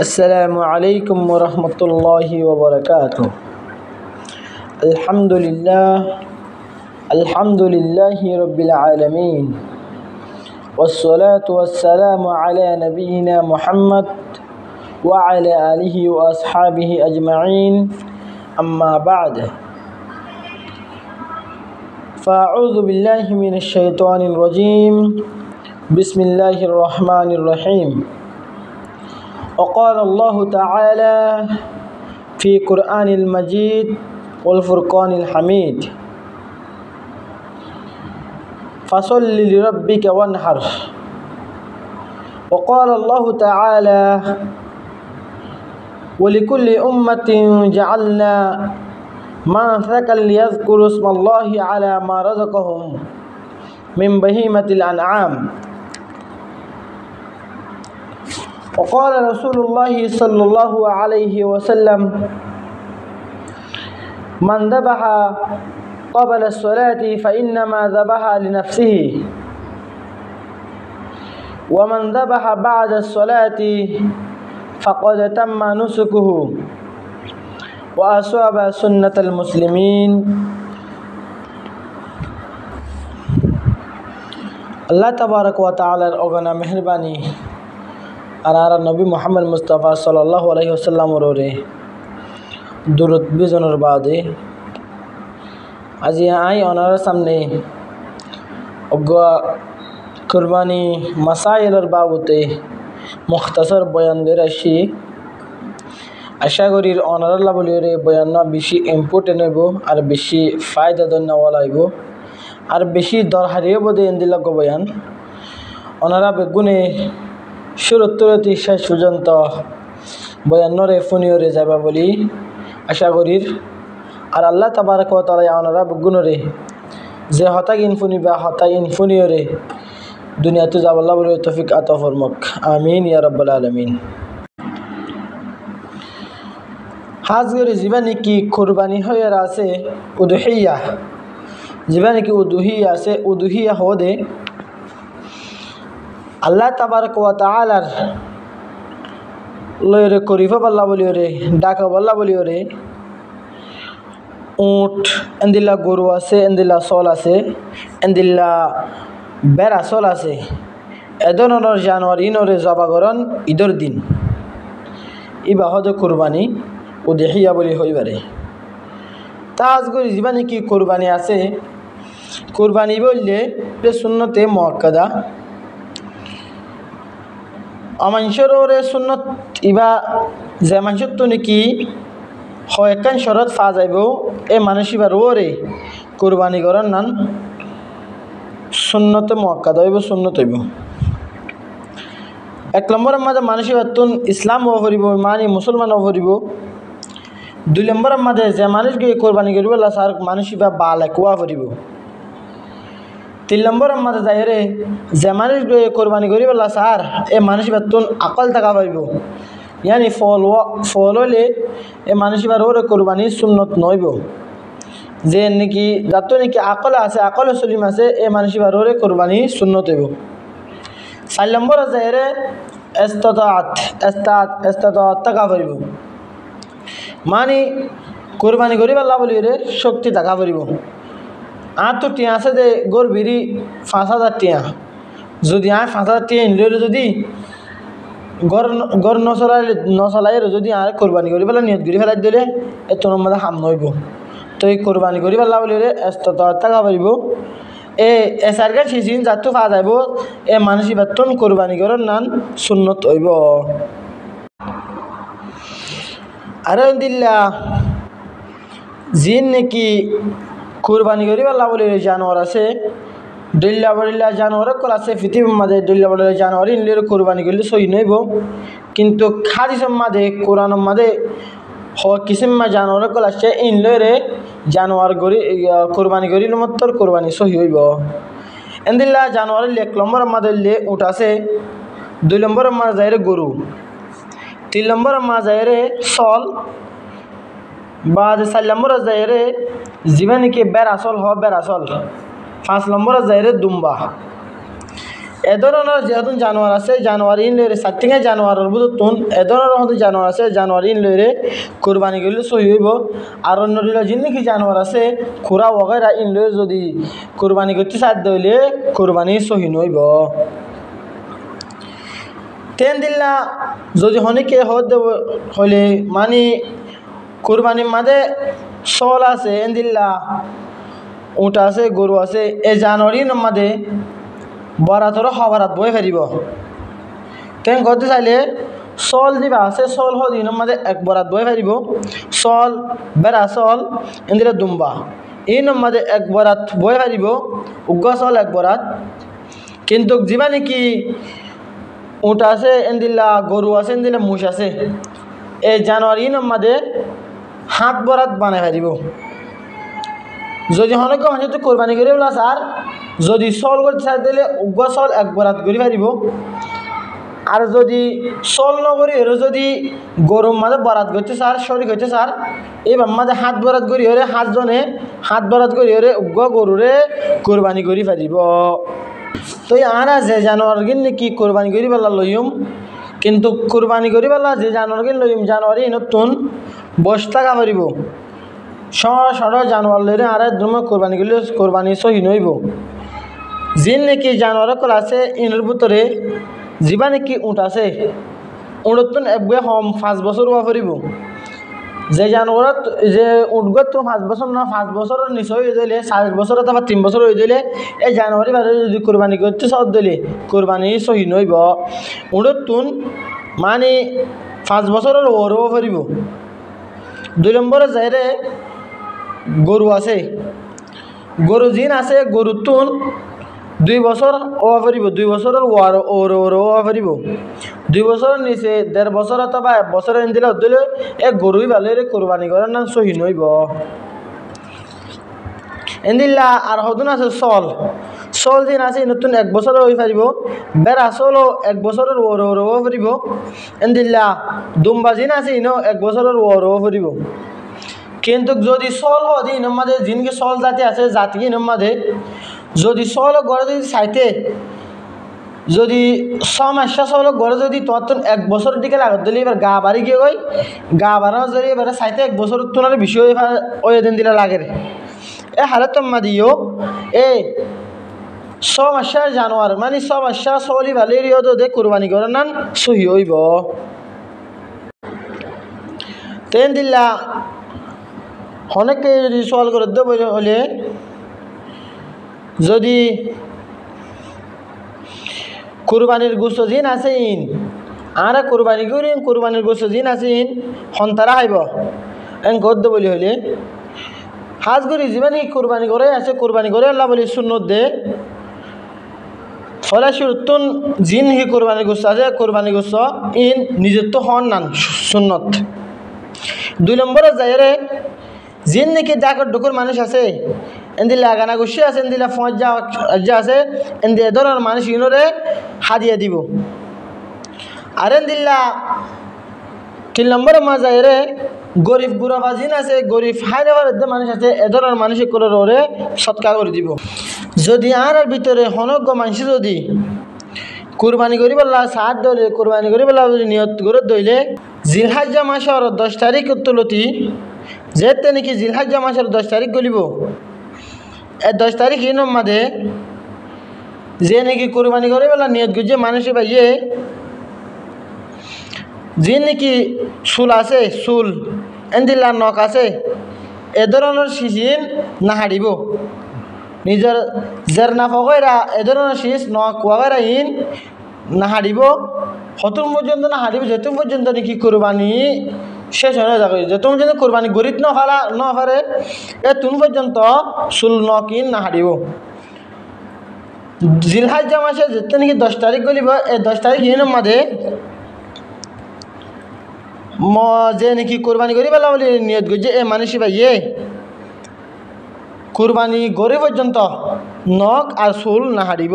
আসসালামু আলাইকুম ওয়া রাহমাতুল্লাহি ওয়া বারাকাতুহু। আলহামদুলিল্লাহি রাব্বিল আলামিন ওয়াসসালাতু ওয়াসসালামু আলা নাবিয়িনা মুহাম্মদ ওয়া আলা আলিহি ওয়া আসহাবিহি আজমাইন, আম্মা বা'দ। ফাআউযু বিল্লাহি মিনাশ শাইতানির রাজীম। বিসমিল্লাহির রহমানির রহিম। وقال الله تعالى في قرآن المجيد والفرقان الحميد: فصل لربك وانحر. وقال الله تعالى: ولكل أمة جعلنا منسكا ليذكروا اسم الله على ما رزقهم من بهيمة الأنعام. وقال رسول الله صلى الله عليه وسلم: من ذبح قبل الصلاة فإنما ذبح لنفسه، ومن ذبح بعد الصلاة فقد تم نسكه وأصاب سنة المسلمين. আল্লাহ তাবারক ওয়া তাআলার অগণা মেহরবানি আর নবী মুহাম্মদ মুস্তাফা সাল্লাল্লাহু আলাইহি ওয়াসাল্লামর ওরে দুরূদ বিজনের বাদে আজি আই ওনার সামনে কুরবানি মাসাইলের বাবতে মুখতাসর বয়ান দিয়ে আসি। আশা করি ওনারা বলিরে বয়ান বেশি ইম্পর্টেন্ট হইব আর বেশি ফায়দা দেওয়া হইব আর বেশি দরকারি হইব দেন দিলাক বয়ান। ওনারা বেগুনে শুরুত্তরতি শেষ পর্যন্ত বয়ান্নরে ফোনিওরে যাবা বলি আশা করি। আর আল্লাহ তাবারক ওয়া তাআলা ওনারা বেগুনরে যে হতাগিন ফুনিবা হতাগিন ফুনিওরে দুনিয়াতে যাবাল্লাহ বলে তৌফিক আতা ফরমাক, আমিন ইয়া রাব্বাল আলামিন। হাজগরি জীবনে কি কুরবানি হয়ে আছে উদহিয়া, জীবনে কি উদহিয়া আছে, উদহিয়া হদে আল্লাহ তাবারক ওয়া তাআলার লয়রে করিফা বল্লা বলিওরে ডাকা বল্লা বলিওরে উট এন্দিল্লা গরু আছে, এন্দিল্লা চল আছে, এন্দিল্লা বেড়া চল আছে। এ ধরনের জানোয়ার ইনরে জবাগরণ ঈদের দিন ইবা হদে কুরবানি উদহিয়া বলি হইবারে। তাজ করে জীবনে কি কুরবানি আছে, কুরবানি বললে সুন্নতে মুআক্কাদা মানুষের ওরে সুন্নত ইবা যে মানুষের তো নাকি হয়কান শরত ফা যাইব এ মানুষ ইবার ওরে কুরবানি করার নান সুন্নতে মুআক্কাদা হইব, সুন্নত হইব। এক নম্বরের মাঝে মানুষ ইবার তুন ইসলাম হওয়া ফুরিব, মানে মুসলমান হওয়া ফুরিব। দুই নম্বরের মাঝে যে মানুষ গিয়ে কোরবানি করিব সার মানুষ ইবা বাল কুয়া ফুরিব। তিন নম্বরের মাঝে যাই রে যে মানুষ গিয়ে কোরবানি করিব সার এ মানুষ ইবার তুন আকল থাকা পারিব, ইয়ানি ফল হলে এ মানুষ ইবার ওরে কোরবানি সুন্নত নইব। যে নাকি যাত নাকি আকলে আছে, আকলে সলিম আছে, এ মানুষ ইবার ওরে কোরবানি সুন্নত হইব। 4 নম্বরে যাই রে ইস্তাতাআত থাকা পারিব, মানে কোরবানি করিব আল্লাহ বলি রে শক্তি থাকা পারিব। আর তো টিয়া আছে যে গোর বিড়ি 5,000 টিয়া, যদি আর 5,000 টিয়া ইনলে যদি গড় নচলাই যদি আর কোরবানি করি পেলা নিয়ত করি ফেলাই দিলে এ তোর মধ্যে হাম নইব। তো এই কোরবানি করি পেলা বলি রে ইস্তাতাআত থাকা পারিব। এ সারকার সিজিন যাতো পা যাইব এ মানুষ বাতন কোরবানি করার নান সুন্নত হইব। আর দিল্লা জিন নাকি কুরবানি করি আল্লাহ বলে জানোয়ার আছে, দল্লা বলিল্লা জানোয়ার কল আছে পৃথিবীর মাঝে দল্লা বলে জানোয়ার ইনলে কোরবানি করলে সই নইব। কিন্তু খাদিসের মাঝে কোরআনের মাঝে কিসিম জানোয়ার কল আসছে ইনলে রে জানোয়ার গরি কোরবানি করিলে মাত্র কোরবানি সহি হইব। এন্দিল্লা জানোয়ার 1 নম্বরের মাঝে উঠ আছে, 2 নম্বরের মাঝে যায় রে গরু, 3 নম্বরের মাঝে যায় রে চল, বা 4 নম্বরে যায় রে জীবনে কি বেড়াচল হ বেড়াচল, 5 নম্বরে যায় রে দুম্বা। এ ধরনের যেহেতু জানোয়ার আছে জানোয়ার ইন লইরে সাতটিঙে জানোয়ারের বুঝতুন এ ধরনের হয়তো জানোয়ার আছে জানোয়ার ইন লইরে কোরবানি করলে সহি হইব। আর অন্য জিনিস জানোয়ার আছে খুরা ওগেরা ইন লইরে যদি কোরবানি করতে সাধ্য হইলে কোরবানি সহি নইব। তেন দিল্লা যদি হনিকে হইলে মানে কোরবানির মাঝে চল আছে এন দিল্লা উঠ আছে গরু আছে এই জানুয়ারির মাঝে বরাতর হবারাত বই ফেরিব। তেন করতে চাইলে চল দিবা আছে চল হদিনের মাঝে এক বরাত বই ফেরিব। চল বেড়া চল এন দিলে দুম্বা এই মাঝে এক বরাত বই ফেরিব উগ্র চল এক বরাত। কিন্তু যিবা নাকি উঠ আছে এন দিল্লা গরু আছে এন দিলে মুষ আছে এই জানুয়ারির মাঝে হাত বরাত বানাই ফেরিব। যদি অনেক মানুষ কোরবানি করে বলা স্যার যদি চল করতে চাই দিলে উগ্র চল এক বরাত করে পারিব। আর যদি চল নকরি এর যদি গরুর মাঝে বরাত করতে স্যার শরীর করতে স্যার এবার মাঝে হাত বরাত করি হরে সাতজনে হাত বরাত করি হরে উগ্র গরুরে কোরবানি করে পারিব। তো আর যে জানোয়ার কিন নাকি কোরবানি করি পেলা লইম কিন্তু কোরবানি করি পেলা যে জানোয়ার কিন লইম জানুয়ারি নতুন বস টাকা পারিব সড় জানোয়ার লইলে আর একদম কোরবানি করলে কোরবানি সহি নইব। যিন নাকি জানোয়ার কল আছে ইনের ভিতরে যিবা নাকি উঠ আছে উঠতুন একবে হম 5 বছর হওয়া পারিব। যে জানোয়ার যে উঠগত তো 5 বছর না 5 বছরের নিচে হয়ে যাইলে 4 বছর অথবা 3 বছর হয়ে যাইলে এই জানুয়ারি বারে যদি কোরবানি করতে সদ দিলে কোরবানি সহি নইব। উঠতুন মানে 5 বছরের ওর হওয়া পারিব। 2 নম্বরে যাইরে গরু আছে গরু জিন আছে গরু তুন 2 বছর হওয়া পারিব 2 বছরের ওর ওর ওর হওয়া পারিব। 2 বছরের নিচে 1.5 বছর অথবা 1 বছরের দিলে দিলে এক গরুই ভালো কোরবানি করার নাম সহি নইব। এন্দিল্লা আর হদুন আছে চল চল দিন আছে নতুন 1 বছরের হয়ে পারিব। বেড়া চলও 1 বছরের ওর ওর হওয়া পারিব। এন্দিল্লা দুম্বা জিন আছে ইনো 1 বছরের ওর হওয়া পারিব। কিন্তু যদি চল হদি মাঝে জিনকে চল জাতি আছে জাতি মাঝে যদি চল গড়ে যদি চাইতে যদি 6 মাস চল গড়ে যদি তোমার 1 বছরের দিকে লাগত দিলে এবার গা বাড়ি গিয়ে গই গা বাড়ানো যদি এবার চাইতে 1 বছর তোমার বিষয় ওই দিন দিলে লাগে এ হারে তোমা দিও এ 6 মাসের জানোয়ার মানে 6 মাস চলি ভালো দে কোরবানি করে নান সহি হইব। তেন দিল্লা অনেকে যদি সওয়াল করে হলে যদি কুরবানির গোশত জিন আছে ইন আর কুরবানি করি কুরবানির গোশত জিন আছে ইন সন্তারা খাইব এন গদ্য বলি হলে হাজ করি যিমানি কুরবানি করে আছে কুরবানি করে আল্লাহ বলি সুন্নত দে ফলে সুরতুন জিন হি কুরবানির গোশত আছে কুরবানি গোশত ইন নিজের তো হন নান সুন্নত। 2 নম্বরে যাইরে জিন নাকি ডাকর ডুকুর মানুষ আছে এন্দিলা গানা গুছি আছে এন্দিলা ফজা আছে এন্দি এ ধরনের মানুষ ইনরে হাদিয়া দিব। আর এন্দিলা 3 নম্বরে মাজাইরে গরিব গুরাবা জিন আছে গরিব হাইরাবার মানুষ আছে এ ধরনের মানুষ করে ওরে সৎকার করে দিব। যদি আর ভিতরে হনজ্ঞ মানুষ যদি কুরবানি করি বললা সাত দলে কুরবানি করি বললা যদি নিয়ত করে দইলে জিলহাজ্জা মাসের 10 তারিখ তুলতি যেতে নাকি জিলহাজ্জা মাসের 10 তারিখ গলিব এই 10 তারিখ ইন মাঝে যে নাকি কুরবানি করে বলা নিয়ত গুজে মানুষে ভাইয়ে যে নাকি চুল আছে চুল এন্দিলা নখ আছে এ ধরনের সিজিন না হারিব নিজের জের না ফগেরা এ ধরনের শীষ নখ ওয়াগেরা ইন না হারিব হতুম পর্যন্ত না হারিব যেতুম পর্যন্ত নাকি কুরবানি শেষ হয়ে যাবে যেতুম পর্যন্ত কুরবানি গরিব ন পারে এ তুন পর্যন্ত চুল নখ ইন না হারিব। জিলহাজ্জা মাসে যেতে নাকি 10 তারিখ গলিব এই 10 তারিখ ইন মাঝে যে নাকি কুরবানি করি পেলা বলে নিয়ত করছে এ মানুষ ভাইয়ে কুরবানি গড়ে পর্যন্ত নখ আর চুল না হারিব।